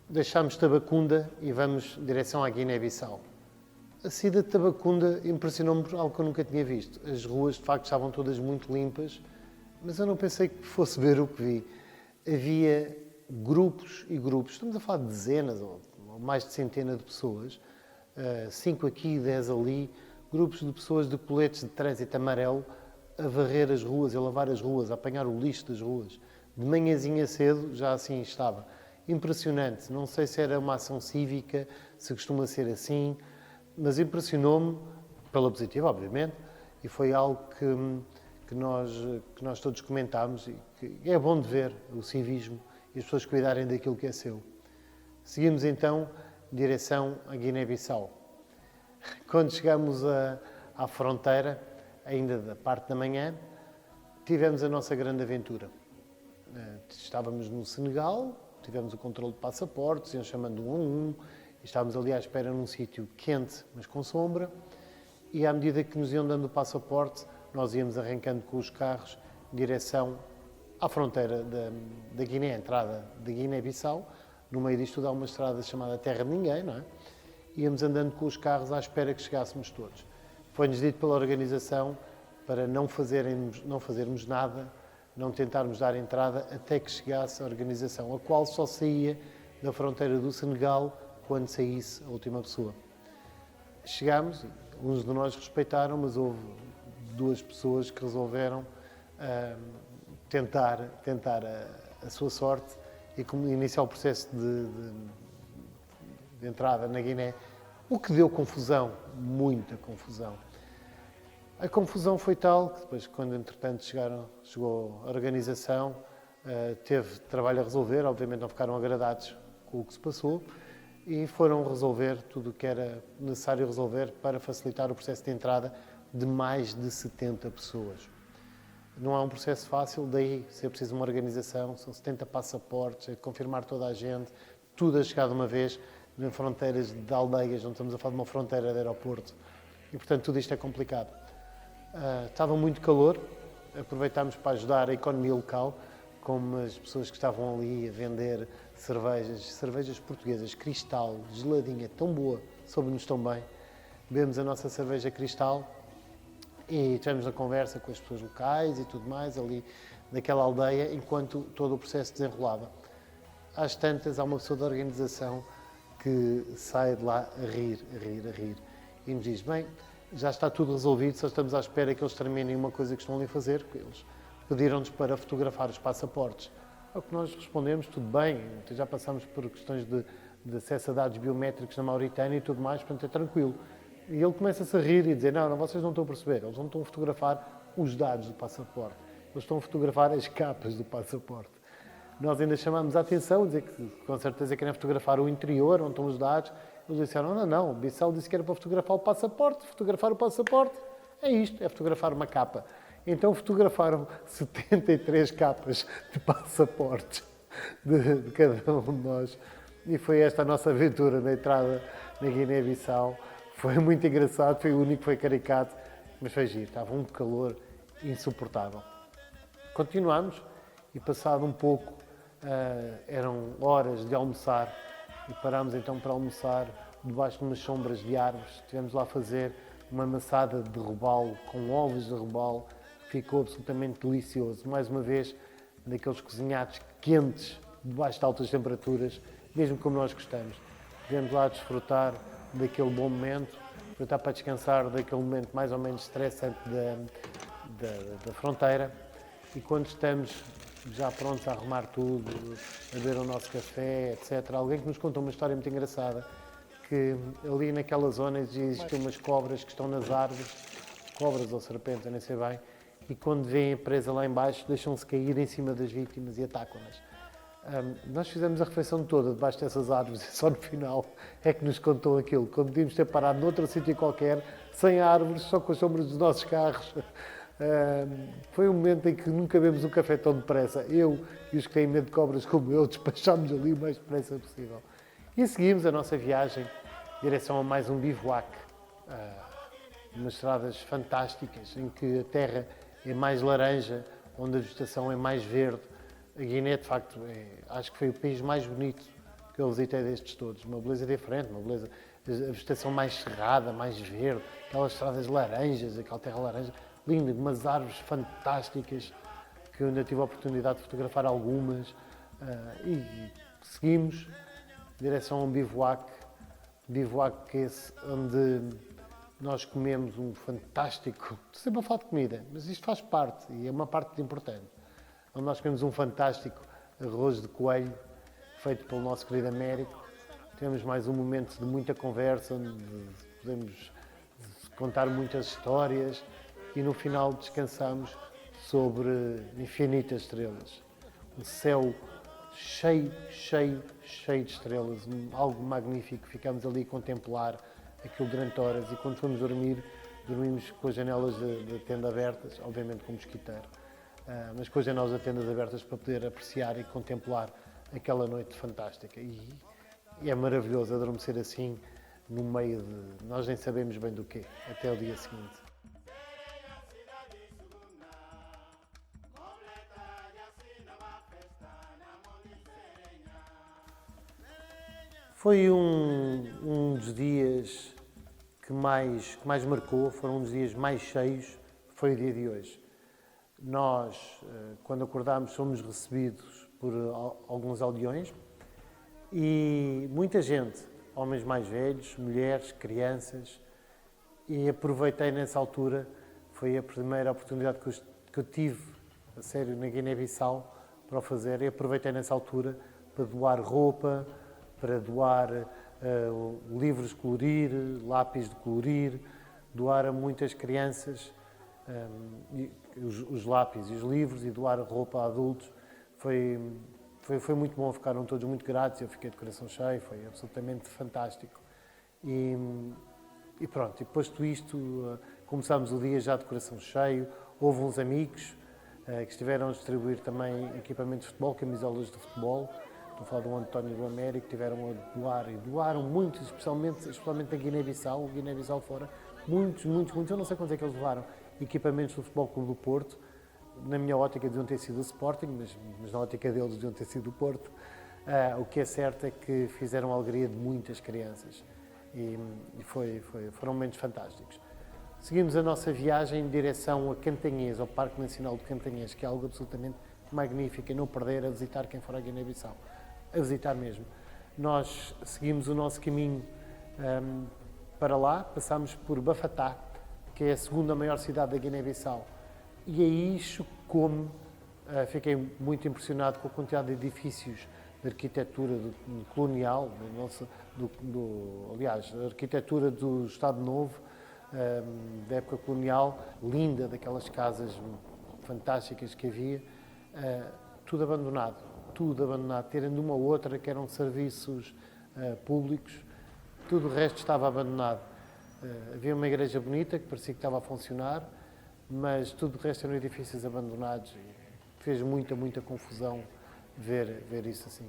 Deixámos Tabacunda e vamos em direção à Guiné-Bissau. A saída de Tabacunda impressionou-me por algo que eu nunca tinha visto. As ruas, de facto, estavam todas muito limpas, mas eu não pensei que fosse ver o que vi. Havia grupos e grupos, estamos a falar de dezenas ou mais de centenas de pessoas, 5 aqui, 10 ali, grupos de pessoas de coletes de trânsito amarelo a varrer as ruas, a lavar as ruas, a apanhar o lixo das ruas. De manhãzinha cedo já assim estava. Impressionante, não sei se era uma ação cívica, se costuma ser assim, mas impressionou-me, pela positiva, obviamente, e foi algo que nós todos comentámos e que é bom de ver o civismo e as pessoas cuidarem daquilo que é seu. Seguimos então em direção à Guiné-Bissau. Quando chegamos à fronteira, ainda da parte da manhã, tivemos a nossa grande aventura. Estávamos no Senegal, tivemos o controle de passaportes, iam chamando um a um, e estávamos ali à espera num sítio quente, mas com sombra, e à medida que nos iam dando o passaporte, nós íamos arrancando com os carros em direção à fronteira da Guiné, a entrada da Guiné-Bissau. No meio disto tudo há uma estrada chamada Terra de Ninguém, não é? Íamos andando com os carros à espera que chegássemos todos. Foi-nos dito pela organização para não fazermos nada, não tentarmos dar entrada até que chegasse a organização, a qual só saía da fronteira do Senegal quando saísse a última pessoa. Chegámos, uns de nós respeitaram, mas houve 2 pessoas que resolveram tentar a sua sorte e iniciar o processo de entrada na Guiné, o que deu confusão, muita confusão. A confusão foi tal que depois, quando entretanto chegou a organização, teve trabalho a resolver, obviamente não ficaram agradados com o que se passou e foram resolver tudo o que era necessário resolver para facilitar o processo de entrada de mais de 70 pessoas. Não é um processo fácil, daí ser preciso uma organização, são 70 passaportes, é confirmar toda a gente, tudo a chegar de uma vez, em fronteiras de aldeias, não estamos a falar de uma fronteira de aeroporto, e portanto tudo isto é complicado. Estava muito calor, aproveitámos para ajudar a economia local, como as pessoas que estavam ali a vender cervejas portuguesas, Cristal, geladinha, tão boa, soube-nos tão bem. Bebemos a nossa cerveja Cristal e tivemos a conversa com as pessoas locais e tudo mais, ali naquela aldeia, enquanto todo o processo desenrolava. Às tantas, há uma pessoa da organização que sai de lá a rir, e nos diz, bem, já está tudo resolvido, só estamos à espera que eles terminem uma coisa que estão ali a fazer, porque eles pediram-nos para fotografar os passaportes. Ao que nós respondemos, tudo bem, já passamos por questões de acesso a dados biométricos na Mauritânia e tudo mais, portanto é tranquilo. E ele começa-se a rir e dizer, não, vocês não estão a perceber, eles não estão a fotografar os dados do passaporte, eles estão a fotografar as capas do passaporte. Nós ainda chamamos a atenção, dizer que com certeza querem fotografar o interior, onde estão os dados. Eles disseram, não, o Bissau disse que era para fotografar o passaporte é isto, é fotografar uma capa. Então fotografaram 73 capas de passaportes de cada um de nós. E foi esta a nossa aventura na entrada na Guiné-Bissau. Foi muito engraçado, foi o único que foi caricato, mas foi giro, estava um calor insuportável. Continuámos e passado um pouco, eram horas de almoçar, e parámos então para almoçar debaixo de umas sombras de árvores. Estivemos lá a fazer uma maçada de robalo, com ovos de robalo, ficou absolutamente delicioso. Mais uma vez, daqueles cozinhados quentes, debaixo de altas temperaturas, mesmo como nós gostamos. Estivemos lá a desfrutar daquele bom momento, aproveitar para descansar daquele momento mais ou menos estressante da fronteira, e quando estamos já prontos a arrumar tudo, a beber o nosso café, etc. Alguém que nos contou uma história muito engraçada, que que ali naquela zona existem umas cobras que estão nas árvores, cobras ou serpentes, eu nem sei bem, e quando vêem a presa lá embaixo deixam-se cair em cima das vítimas e atacam-nas. Nós fizemos a refeição toda debaixo dessas árvores e só no final é que nos contou aquilo. Quando podíamos ter parado noutro sítio qualquer, sem árvores, só com as sombras dos nossos carros. Foi um momento em que nunca bebemos um café tão depressa. Eu e os que têm medo de cobras como eu despachámos ali o mais depressa possível. E seguimos a nossa viagem em direção a mais um bivouac. Umas estradas fantásticas em que a terra é mais laranja, onde a vegetação é mais verde. A Guiné, de facto, acho que foi o país mais bonito que eu visitei destes todos. Uma beleza diferente, uma beleza, a vegetação mais cerrada, mais verde, aquelas estradas laranjas, aquela terra laranja, linda, umas árvores fantásticas, que eu ainda tive a oportunidade de fotografar algumas. E seguimos em direção a um bivouac esse onde nós comemos um fantástico, estou sempre a falar de comida, mas isto faz parte e é uma parte importante, onde nós comemos um fantástico arroz de coelho feito pelo nosso querido Américo. Temos mais um momento de muita conversa, onde podemos contar muitas histórias e no final descansamos sobre infinitas estrelas. Um céu cheio de estrelas, algo magnífico. Ficámos ali a contemplar aquilo durante horas e quando fomos dormir, dormimos com as janelas da tenda abertas, obviamente com mosquiteiro, mas com as janelas da tenda abertas para poder apreciar e contemplar aquela noite fantástica. E é maravilhoso adormecer assim, no meio de... nós nem sabemos bem do quê, até o dia seguinte. Foi um dos dias que mais marcou, foram um dos dias mais cheios, foi o dia de hoje. Nós, quando acordámos, fomos recebidos por alguns aldeões e muita gente, homens mais velhos, mulheres, crianças, e aproveitei nessa altura, foi a primeira oportunidade que eu tive, a sério, na Guiné-Bissau, para o fazer, e aproveitei nessa altura para doar roupa, para doar livros de colorir, lápis de colorir, doar a muitas crianças os lápis e os livros e doar roupa a adultos. Foi muito bom, ficaram todos muito gratos, eu fiquei de coração cheio, foi absolutamente fantástico. E pronto, e posto isto, começámos o dia já de coração cheio, houve uns amigos que estiveram a distribuir também equipamentos de futebol, camisolas de futebol. Estou a falar do António e do Américo, tiveram a doar e doaram muitos, especialmente a Guiné-Bissau fora, muitos, eu não sei quantos é que eles levaram, equipamentos do Futebol Clube do Porto. Na minha ótica deviam ter sido o Sporting, mas na ótica deles deviam ter sido o Porto. O que é certo é que fizeram a alegria de muitas crianças e foram momentos fantásticos. Seguimos a nossa viagem em direção a Cantanhês, ao Parque Nacional de Cantanhês, que é algo absolutamente magnífico e não perder a visitar quem for à Guiné-Bissau. A visitar mesmo. Nós seguimos o nosso caminho para lá, passámos por Bafatá, que é a segunda maior cidade da Guiné-Bissau, e aí chocou-me, fiquei muito impressionado com a quantidade de edifícios de arquitetura colonial, aliás, a arquitetura do Estado Novo, da época colonial, linda, daquelas casas fantásticas que havia, tudo abandonado, tirando uma ou outra que eram serviços públicos, tudo o resto estava abandonado. Havia uma igreja bonita que parecia que estava a funcionar, mas tudo o resto eram edifícios abandonados e fez muita confusão ver isso assim.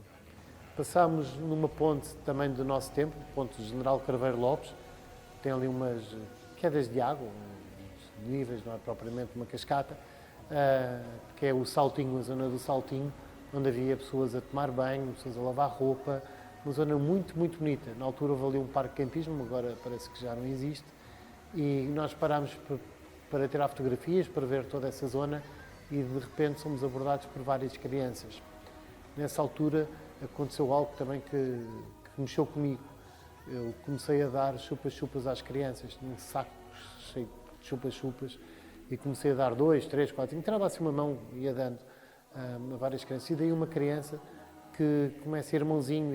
Passámos numa ponte também do nosso tempo, ponte do General Craveiro Lopes, tem ali umas quedas de água, uns níveis, não é propriamente uma cascata, que é o Saltinho, a zona do Saltinho, onde havia pessoas a tomar banho, pessoas a lavar roupa, uma zona muito bonita. Na altura houve ali um parque de campismo, agora parece que já não existe, e nós parámos para tirar fotografias, para ver toda essa zona, e de repente somos abordados por várias crianças. Nessa altura aconteceu algo também que mexeu comigo. Eu comecei a dar chupas-chupas às crianças, num saco cheio de chupas-chupas, e comecei a dar 2, 3, 4, entrava assim uma mão e ia dando a várias crianças. E daí uma criança que começa irmãozinho,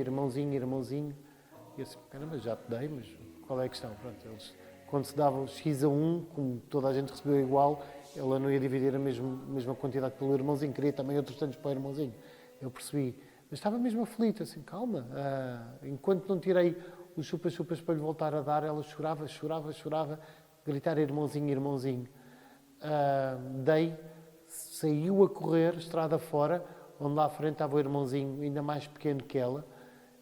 E eu assim, caramba, já te dei, mas qual é a questão? Pronto, eles, quando se dava X a 1, como toda a gente recebeu igual, ela não ia dividir a mesma quantidade pelo irmãozinho, queria também outros tantos para o irmãozinho. Eu percebi. Mas estava mesmo aflita, assim, calma. Enquanto não tirei os chupas-chupas para lhe voltar a dar, ela chorava, chorava, chorava, gritar irmãozinho, irmãozinho. Dei, saiu a correr, estrada fora, onde lá à frente estava o irmãozinho, ainda mais pequeno que ela,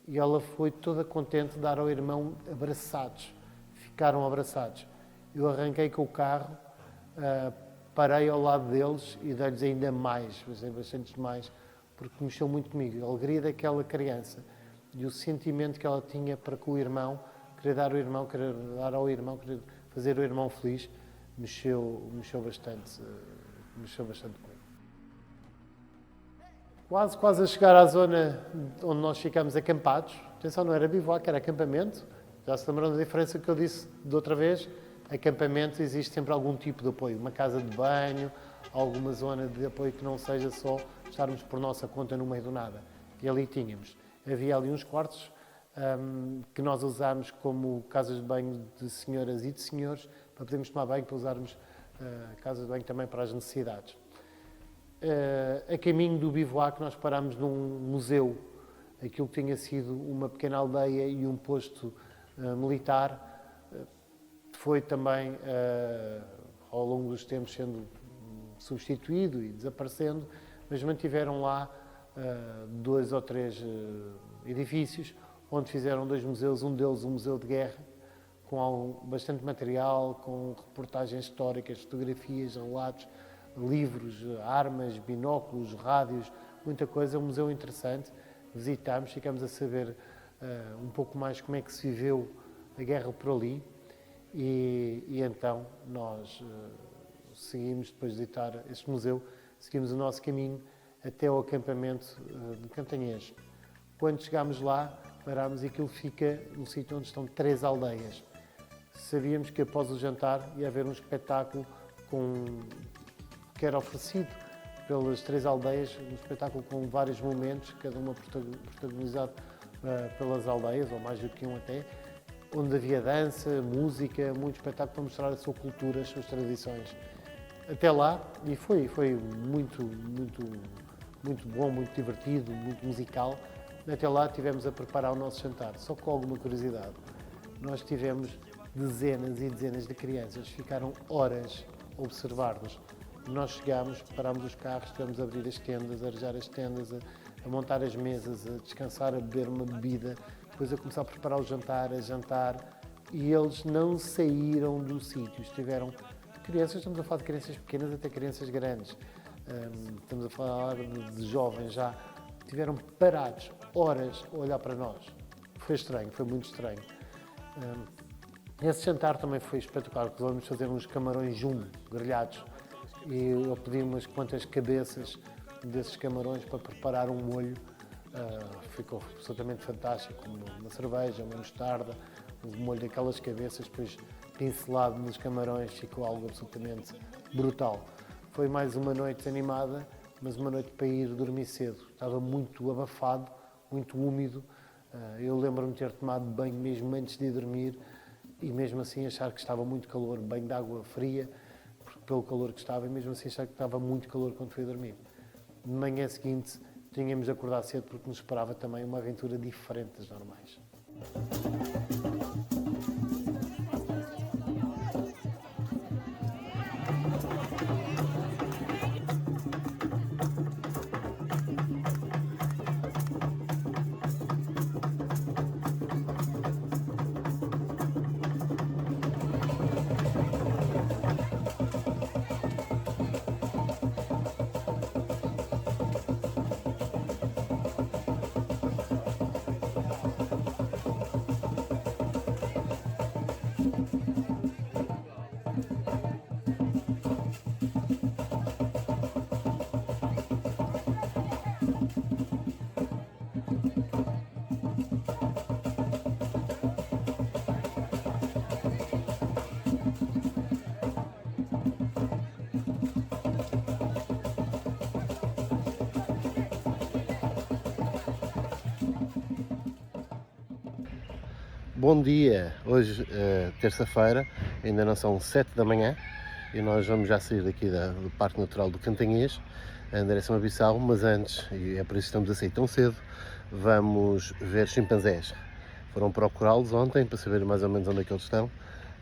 e ela foi toda contente de dar ao irmão abraçados. Ficaram abraçados. Eu arranquei com o carro, parei ao lado deles e dei-lhes ainda mais, bastante mais, porque mexeu muito comigo. A alegria daquela criança e o sentimento que ela tinha para com o irmão, querer dar ao irmão, querer fazer o irmão feliz, mexeu bastante comigo. Quase a chegar à zona onde nós ficámos acampados. Atenção, não era bivouac, era acampamento. Já se lembram da diferença que eu disse de outra vez? Acampamento, existe sempre algum tipo de apoio. Uma casa de banho, alguma zona de apoio que não seja só estarmos por nossa conta no meio do nada. E ali tínhamos. Havia ali uns quartos que nós usámos como casas de banho de senhoras e de senhores, para podermos tomar banho, para usarmos casas de banho também para as necessidades. A caminho do bivouac nós parámos num museu, aquilo que tinha sido uma pequena aldeia e um posto militar, foi também ao longo dos tempos sendo substituído e desaparecendo, mas mantiveram lá 2 ou 3 edifícios, onde fizeram 2 museus, um deles um museu de guerra, com bastante material, com reportagens históricas, fotografias, relatos, livros, armas, binóculos, rádios, muita coisa, um museu interessante. Visitámos, ficámos a saber um pouco mais como é que se viveu a guerra por ali e então nós seguimos, depois de visitar este museu, seguimos o nosso caminho até ao acampamento de Cantanhês. Quando chegámos lá, parámos e aquilo fica no sítio onde estão 3 aldeias. Sabíamos que após o jantar ia haver um espetáculo que era oferecido pelas 3 aldeias, um espetáculo com vários momentos, cada uma protagonizado pelas aldeias, ou mais do que um até, onde havia dança, música, muito espetáculo para mostrar a sua cultura, as suas tradições. Até lá, e foi muito bom, muito divertido, muito musical. Até lá tivemos a preparar o nosso jantar, só com alguma curiosidade. Nós tivemos dezenas e dezenas de crianças, ficaram horas a observar-nos. Nós chegámos, parámos os carros, tivemos a abrir as tendas, a arejar as tendas, a montar as mesas, a descansar, a beber uma bebida, depois a começar a preparar o jantar, a jantar, e eles não saíram do sítio. Estiveram crianças, estamos a falar de crianças pequenas até crianças grandes, estamos a falar de jovens já, estiveram parados horas a olhar para nós. Foi estranho, foi muito estranho. Esse jantar também foi espetacular, porque vamos fazer uns camarões jumbo, grelhados, e eu pedi umas quantas cabeças desses camarões para preparar um molho. Ficou absolutamente fantástico, uma cerveja, uma mostarda, um molho daquelas cabeças, depois pincelado nos camarões, ficou algo absolutamente brutal. Foi mais uma noite animada, mas uma noite para ir dormir cedo. Estava muito abafado, muito úmido. Eu lembro-me de ter tomado banho mesmo antes de ir dormir e mesmo assim achar que estava muito calor, banho de água fria, pelo calor que estava, e mesmo assim achar que estava muito calor quando fui dormir. De manhã seguinte tínhamos de acordar cedo porque nos esperava também uma aventura diferente das normais. Bom dia, hoje terça-feira, ainda não são 7 da manhã e nós vamos já sair daqui do Parque Natural do Cantanhês em direção a Bissau, mas antes, e é por isso que estamos a sair tão cedo, vamos ver chimpanzés. Foram procurá-los ontem para saber mais ou menos onde é que eles estão,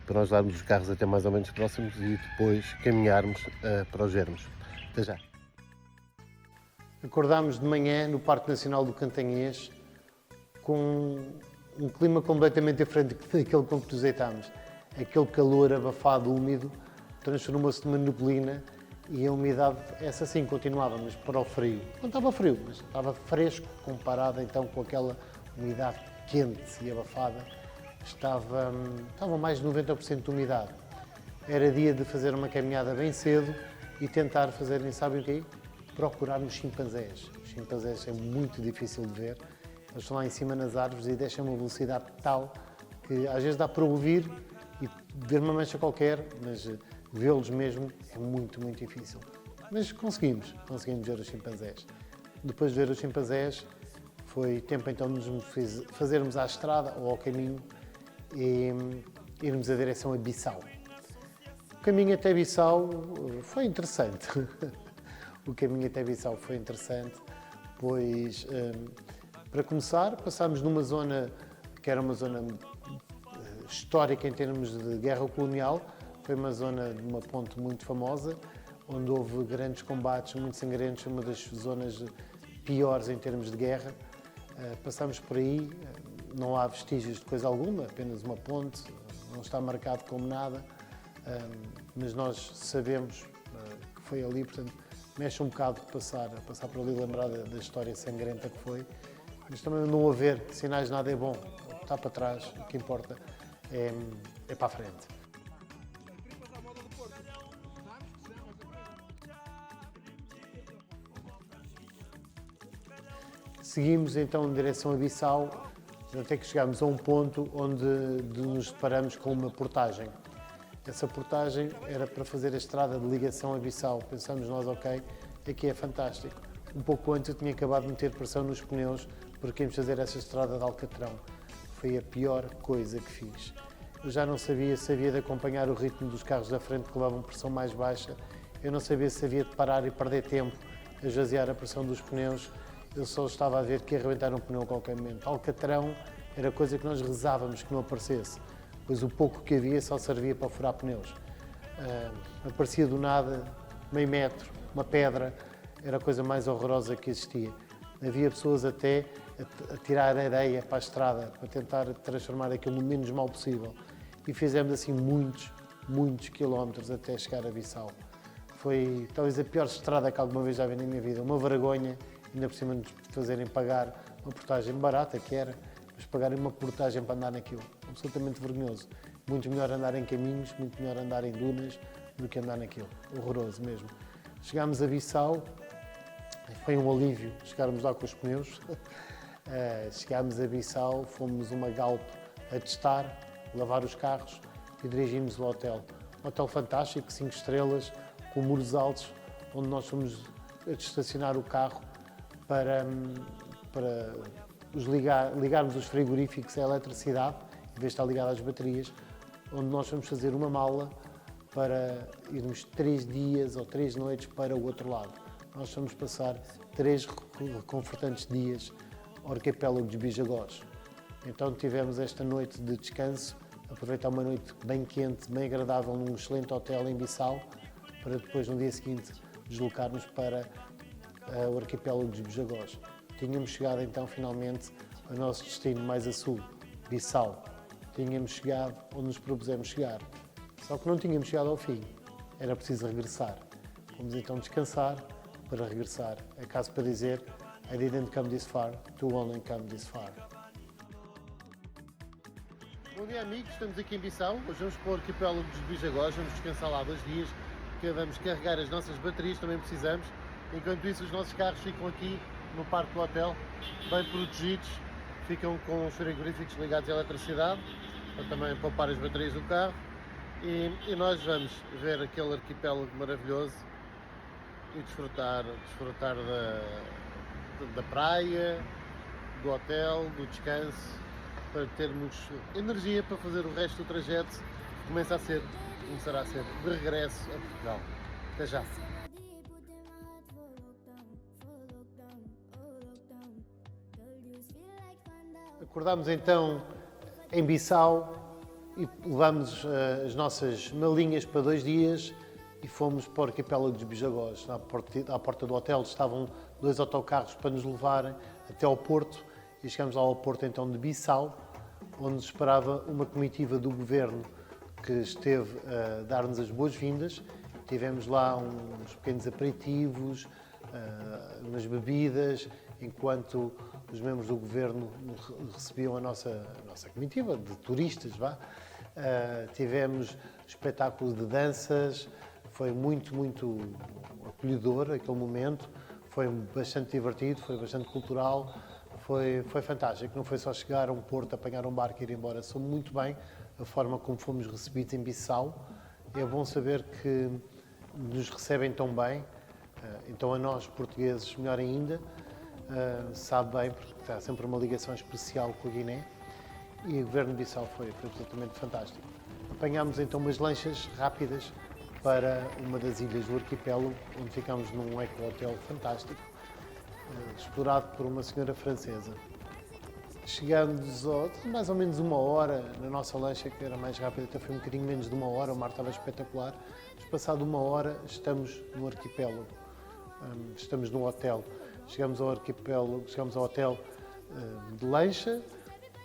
para nós levarmos os carros até mais ou menos próximos e depois caminharmos para os vermos. Até já! Acordámos de manhã no Parque Nacional do Cantanhês com um clima completamente diferente daquele com que nos deitámos. Aquele calor abafado, úmido, transformou-se numa neblina e a umidade, essa sim, continuava, mas para o frio. Não estava frio, mas estava fresco, comparado então com aquela umidade quente e abafada. Estava mais de 90% de umidade. Era dia de fazer uma caminhada bem cedo e tentar fazer, nem sabem o quê? Procurar os chimpanzés. Os chimpanzés é muito difícil de ver. Eles estão lá em cima nas árvores e deixam uma velocidade tal que às vezes dá para ouvir e ver uma mancha qualquer, mas vê-los mesmo é muito, muito difícil. Mas conseguimos ver os chimpanzés. Depois de ver os chimpanzés, foi tempo então de nos fazermos à estrada ou ao caminho e irmos a direção a Bissau. O caminho até Bissau foi interessante. O caminho até Bissau foi interessante, pois, para começar, passámos numa zona que era uma zona histórica em termos de guerra colonial. Foi uma zona de uma ponte muito famosa, onde houve grandes combates, muito sangrentos, uma das zonas piores em termos de guerra. Passámos por aí, não há vestígios de coisa alguma, apenas uma ponte, não está marcado como nada, mas nós sabemos que foi ali, portanto, mexe um bocado passar por ali, lembrar da história sangrenta que foi, mas também não haver sinais de nada é bom, está para trás, o que importa é para a frente. Seguimos então em direção a Bissau, até que chegámos a um ponto onde nos deparamos com uma portagem. Essa portagem era para fazer a estrada de ligação a Bissau. Pensamos nós, ok, aqui é fantástico. Um pouco antes eu tinha acabado de meter pressão nos pneus porque íamos fazer essa estrada de Alcatrão. Foi a pior coisa que fiz. Eu já não sabia se havia de acompanhar o ritmo dos carros da frente que levavam pressão mais baixa. Eu não sabia se havia de parar e perder tempo a esvaziar a pressão dos pneus. Eu só estava a ver que ia arrebentar um pneu a qualquer momento. Alcatrão era coisa que nós rezávamos que não aparecesse, pois o pouco que havia só servia para furar pneus. Aparecia do nada, meio metro, uma pedra, era a coisa mais horrorosa que existia. Havia pessoas até a tirar areia para a estrada, para tentar transformar aquilo no menos mal possível. E fizemos assim muitos quilómetros até chegar a Bissau. Foi talvez a pior estrada que alguma vez já vi na minha vida, uma vergonha. Ainda por cima de fazerem pagar uma portagem barata, que era, mas pagarem uma portagem para andar naquilo. Absolutamente vergonhoso. Muito melhor andar em caminhos, muito melhor andar em dunas do que andar naquilo. Horroroso mesmo. Chegámos a Bissau, foi um alívio chegarmos lá com os pneus. Chegámos a Bissau, fomos uma Galp a testar, lavar os carros e dirigimos ao hotel. Um hotel fantástico, 5 estrelas, com muros altos, onde nós fomos a estacionar o carro para ligarmos os frigoríficos à eletricidade, em vez de estar ligado às baterias, onde nós vamos fazer uma mala para irmos 3 dias ou 3 noites para o outro lado. Nós vamos passar 3 reconfortantes dias ao arquipélago dos Bijagós. Então tivemos esta noite de descanso, aproveitar uma noite bem quente, bem agradável, num excelente hotel em Bissau, para depois, no dia seguinte, deslocar-nos para o arquipélago dos Bijagós. Tínhamos chegado então finalmente ao nosso destino mais a sul, Bissau. Tínhamos chegado onde nos propusemos chegar, só que não tínhamos chegado ao fim, era preciso regressar. Fomos então descansar para regressar. É caso para dizer, I didn't come this far to only come this far. Bom dia amigos, estamos aqui em Bissau, hoje vamos para o arquipélago dos Bijagós, vamos descansar lá 2 dias, que vamos carregar as nossas baterias, também precisamos. Enquanto isso, os nossos carros ficam aqui no parque do hotel, bem protegidos, ficam com os frigoríficos ligados à eletricidade, para também poupar as baterias do carro. E nós vamos ver aquele arquipélago maravilhoso e desfrutar da praia, do hotel, do descanso para termos energia para fazer o resto do trajeto, que começará a ser de regresso a Portugal. Até já! Acordámos então em Bissau e levámos as nossas malinhas para 2 dias e fomos para o arquipélago dos Bijagós. À porta do hotel estavam 2 autocarros para nos levarem até ao Porto e chegámos lá ao Porto então de Bissau, onde nos esperava uma comitiva do governo que esteve a dar-nos as boas-vindas. Tivemos lá uns pequenos aperitivos, umas bebidas, enquanto os membros do governo recebiam a nossa comitiva de turistas. Tivemos espetáculo de danças, foi muito acolhedor aquele momento, foi bastante divertido, foi bastante cultural, foi fantástico. Não foi só chegar a um porto, apanhar um barco e ir embora, soube muito bem a forma como fomos recebidos em Bissau. É bom saber que nos recebem tão bem, então a nós portugueses melhor ainda, sabe bem, porque está sempre uma ligação especial com a Guiné, e o governo de Bissau foi absolutamente fantástico. Apanhámos então umas lanchas rápidas para uma das ilhas do arquipélago, onde ficámos num eco-hotel fantástico, explorado por uma senhora francesa. Chegamos mais ou menos 1 hora na nossa lancha, que era mais rápida, até foi um bocadinho menos de 1 hora, o mar estava espetacular. Mas passado 1 hora estamos no arquipélago, estamos no hotel. Chegamos ao arquipélago, chegamos ao hotel de lancha,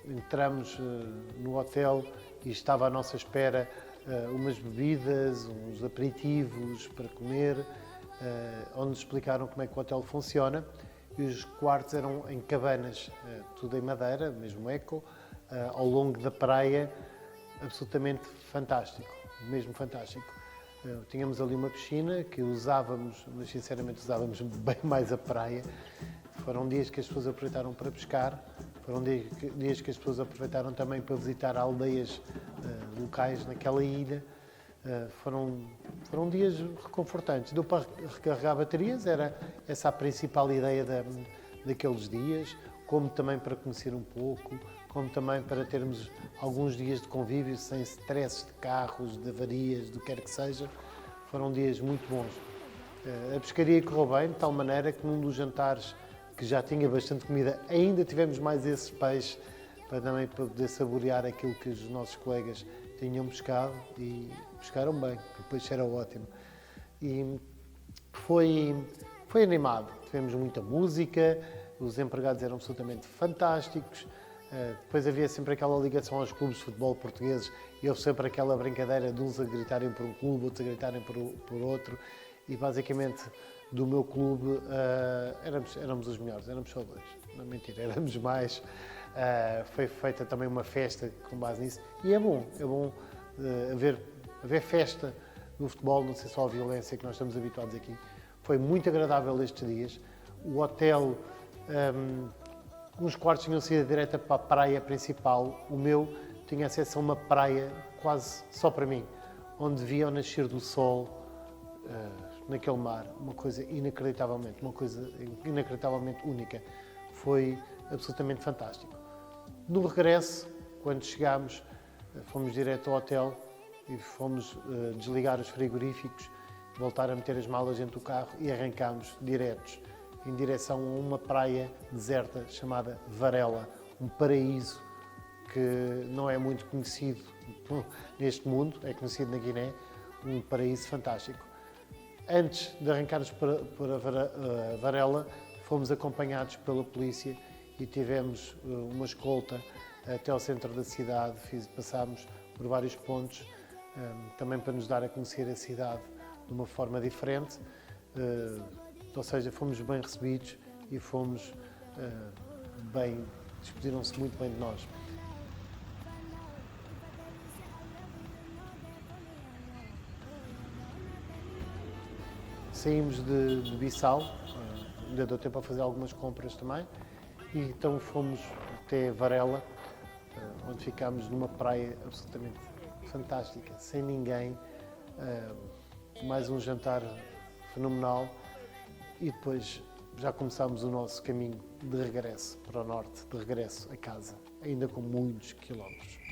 entramos no hotel e estava à nossa espera umas bebidas, uns aperitivos para comer, onde nos explicaram como é que o hotel funciona. E os quartos eram em cabanas, tudo em madeira, mesmo eco, ao longo da praia, absolutamente fantástico, mesmo fantástico. Tínhamos ali uma piscina que usávamos, mas sinceramente usávamos bem mais a praia. Foram dias que as pessoas aproveitaram para pescar, foram dias que as pessoas aproveitaram também para visitar aldeias locais naquela ilha. Foram dias reconfortantes. Deu para recarregar baterias, era essa a principal ideia daqueles dias, como também para conhecer um pouco, como também para termos alguns dias de convívio sem stresses de carros, de avarias, do que quer que seja. Foram dias muito bons. A pescaria correu bem, de tal maneira que num dos jantares, que já tinha bastante comida, ainda tivemos mais esses peixes para também poder saborear aquilo que os nossos colegas tinham pescado, e pescaram bem, o peixe era ótimo. E foi animado, tivemos muita música, os empregados eram absolutamente fantásticos, depois havia sempre aquela ligação aos clubes de futebol portugueses e houve sempre aquela brincadeira de uns a gritarem por um clube, outros a gritarem por outro, e basicamente do meu clube éramos os melhores, éramos só 2, não é mentira, éramos mais. Foi feita também uma festa com base nisso, e é bom haver festa no futebol, não sei só a violência que nós estamos habituados aqui. Foi muito agradável estes dias. O hotel, uns quartos tinham sido direta para a praia principal, o meu tinha acesso a uma praia quase só para mim, onde via o nascer do sol naquele mar, uma coisa inacreditavelmente única. Foi absolutamente fantástico. No regresso, quando chegámos, fomos direto ao hotel e fomos desligar os frigoríficos, voltar a meter as malas dentro do carro e arrancámos diretos em direção a uma praia deserta chamada Varela, um paraíso que não é muito conhecido neste mundo, é conhecido na Guiné, um paraíso fantástico. Antes de arrancarmos para Varela, fomos acompanhados pela polícia e tivemos uma escolta até ao centro da cidade. Passámos por vários pontos, também para nos dar a conhecer a cidade de uma forma diferente. Ou seja, fomos bem recebidos e fomos bem, despediram-se muito bem de nós. Saímos de Bissau, ainda deu tempo a fazer algumas compras também, e então fomos até Varela, onde ficámos numa praia absolutamente fantástica, sem ninguém, mais um jantar fenomenal, e depois já começámos o nosso caminho de regresso para o norte, de regresso a casa, ainda com muitos quilómetros.